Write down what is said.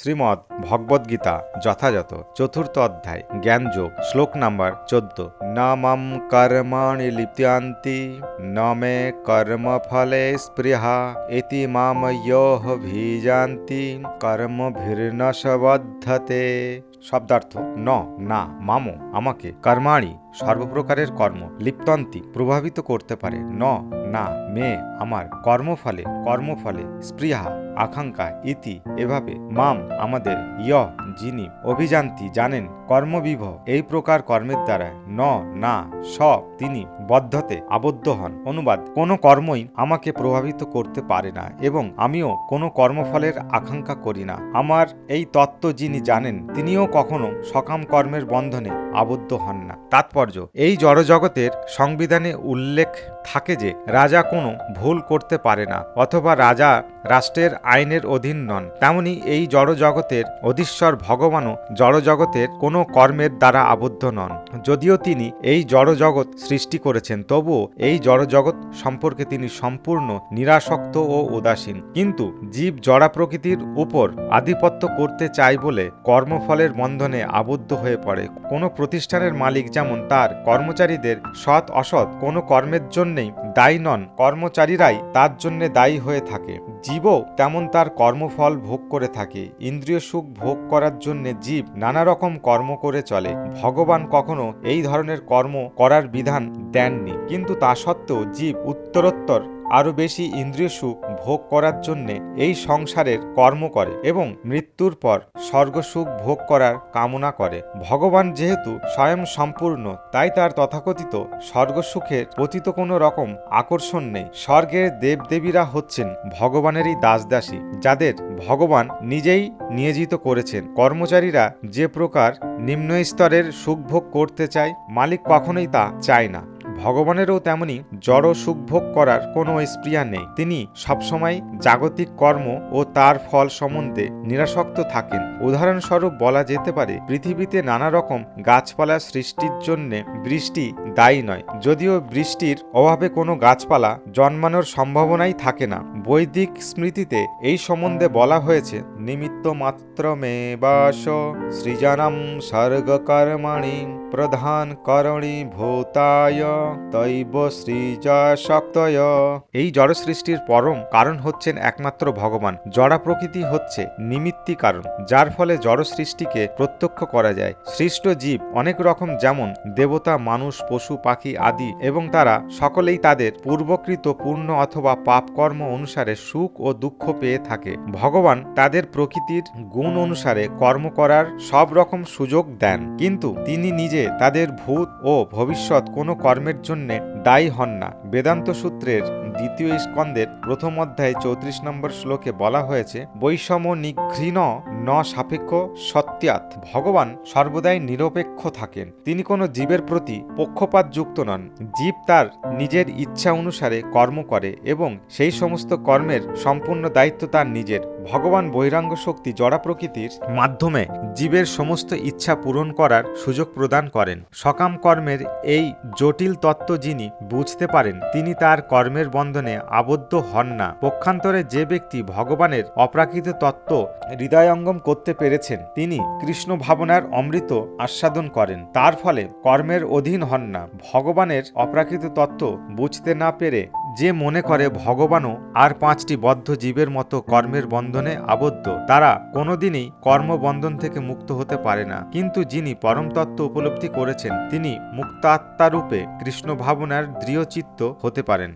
শ্রীমদ্ ভগবদ্গীতা যথাযথ চতুর্থ অধ্যায় জ্ঞানযোগ শ্লোক নাম্বার 14। ন মম কর্মাণি লিপ্যান্তি ন মে কর্মফলে স্পৃহা ইতি মাম ইয়ঃ ভিজান্তি কর্মভির্ন সবদ্ধতে। শব্দার্থ না মামো আমাকে, কর্মাণি সর্বপ্রকারের কর্ম, লিপ্তন্তি প্রভাবিত করতে পারে, না মে আমার, কর্মফলে স্পৃহা আকাঙ্ক্ষা, ইতি এভাবে, মাম আমাদের, যিনি, অভিযান্তি জানেন, কর্মবিভ এই প্রকার কর্মের দ্বারা, না তিনি, বদ্ধতে আবদ্ধ হন। অনুবাদ: কোনো কর্মই আমাকে প্রভাবিত করতে পারে না এবং আমিও কোনো কর্মফলের আকাঙ্ক্ষা করি না। আমার এই তত্ত্ব যিনি জানেন তিনিও কখনো সকাম কর্মের বন্ধনে আবদ্ধ হন না। তাৎপর্য: এই জড়জগতের সংবিধানে উল্লেখ থাকে যে রাজা কোনো ভুল করতে পারে না অথবা রাজা রাষ্ট্রের আইনের অধীন নন, তেমনি এই জড়জগতের অধীশ্বর ভগবানও জড়জগতের কোনো কর্মের দ্বারা আবদ্ধ নন। যদিও তিনি এই জড়জগৎ সৃষ্টি করেছেন, তবুও এই জড়জগৎ সম্পর্কে তিনি সম্পূর্ণ নিরাসক্ত ও উদাসীন। কিন্তু জীব জড়া প্রকৃতির উপর আধিপত্য করতে চায় বলে কর্মফলের বন্ধনে আবদ্ধ হয়ে পড়ে। কোনো প্রতিষ্ঠানের মালিক যেমন তার কর্মচারীদের সৎ অসৎ কোনো কর্মের জন্যেই দায়ী নন, কর্মচারীরাই তার জন্য দায়ী হয়ে থাকে। জীবও তেমন তার কর্মফল ভোগ করে থাকে। ইন্দ্রিয় সুখ ভোগ করার জন্য জীব নানা রকম কর্ম করে চলে। ভগবান কখনো এই ধরনের কর্ম করার বিধান দেননি, কিন্তু তা সত্ত্বেও জীব উত্তরোত্তর আরো বেশি ইন্দ্রিয় সুখ ভোগ করার জন্য এই সংসারের কর্ম করে এবং মৃত্যুর পর স্বর্গসুখ ভোগ করার কামনা করে। ভগবান যেহেতু স্বয়ং সম্পূর্ণ, তাই তার তথাকথিত স্বর্গসুখের প্রতি তো কোনো রকম আকর্ষণ নেই। স্বর্গের দেবদেবীরা হচ্ছেন ভগবানেরই দাসদাসী, যাদের ভগবান নিজেই নিয়োজিত করেছেন। কর্মচারীরা যে প্রকার নিম্ন স্তরের সুখ ভোগ করতে চায়, মালিক কখনোই তা চায় না। ভগবানেরও তেমনি জড় সুখভোগ করার কোনো স্পৃহা নেই। তিনি সবসময় জাগতিক কর্ম ও তার ফল সম্বন্ধে নিরাসক্ত থাকেন। উদাহরণস্বরূপ বলা যেতে পারে, পৃথিবীতে নানা রকম গাছপালা সৃষ্টির জন্য বৃষ্টি দায়ী নয়, যদিও বৃষ্টির অভাবে কোনো গাছপালা জন্মানোর সম্ভাবনাই থাকে না। বৈদিক স্মৃতিতে এই সম্বন্ধে বলা হয়েছে, নিমিত্ত মাত্রমেবাস সৃজনম স্বর্গকর্মণি প্রধান করণী ভূতায় তৈব সৃজা শক্তয়। এই জড় সৃষ্টির পরম কারণ হচ্ছেন একমাত্র ভগবান। জড়া প্রকৃতি হচ্ছে নিমিত্তি কারণ, যার ফলে জড় সৃষ্টিকে প্রত্যক্ষ করা যায়। সৃষ্ট জীব অনেক রকম, যেমন দেবতা, মানুষ, পশু, পাখি আদি, এবং তারা সকলেই তাদের পূর্বকৃত পূর্ণ অথবা পাপ কর্ম অনুসারে সুখ ও দুঃখ পেয়ে থাকে। ভগবান তাদের প্রকৃতির গুণ অনুসারে কর্ম করার সব রকম সুযোগ দেন, কিন্তু তিনি নিজে তাদের ভূত ও ভবিষ্যৎ কোনো কর্মের জন্য দায়ী হন না। বেদান্ত সূত্রের দ্বিতীয় স্কন্ধের প্রথম অধ্যায় 34 নম্বর শ্লোকে বলা হয়েছে, বৈষম্য নিঘৃণ ন সাপেক্ষ সত্যাৎ। ভগবান সর্বদাই নিরপেক্ষ থাকেন, তিনি কোনো জীবের প্রতি পক্ষপাত যুক্ত নন। জীব তার নিজের ইচ্ছা অনুসারে কর্ম করে এবং সেই সমস্ত কর্মের সম্পূর্ণ দায়িত্ব তার নিজের। ভগবান বৈরাগ্য শক্তি জড়া প্রকৃতির মাধ্যমে জীবের সমস্ত ইচ্ছা পূরণ করার সুযোগ প্রদান করেন। সকাম কর্মের এই জটিল তত্ত্ব যিনি বুঝতে পারেন, তিনি তার কর্মের বন্ধনে আবদ্ধ হন না। পক্ষান্তরে যে ব্যক্তি ভগবানের অপ্রাকৃত তত্ত্ব হৃদয়ঙ্গম করতে পেরেছেন, তিনি কৃষ্ণ ভাবনার অমৃত আস্বাদন করেন, তার ফলে কর্মের অধীন হন না। ভগবানের অপ্রাকৃত তত্ত্ব বুঝতে না পেরে যে মনে করে ভগবানও আর 5টি বদ্ধ জীবের মতো কর্মের বন্ধনে আবদ্ধ, তারা কোনোদিনই কর্মবন্ধন থেকে মুক্ত হতে পারে না। কিন্তু যিনি পরম তত্ত্ব উপলব্ধি করেছেন, তিনি মুক্তাত্মারূপে কৃষ্ণ ভাবনার দৃঢ়চিত্ত হতে পারেন।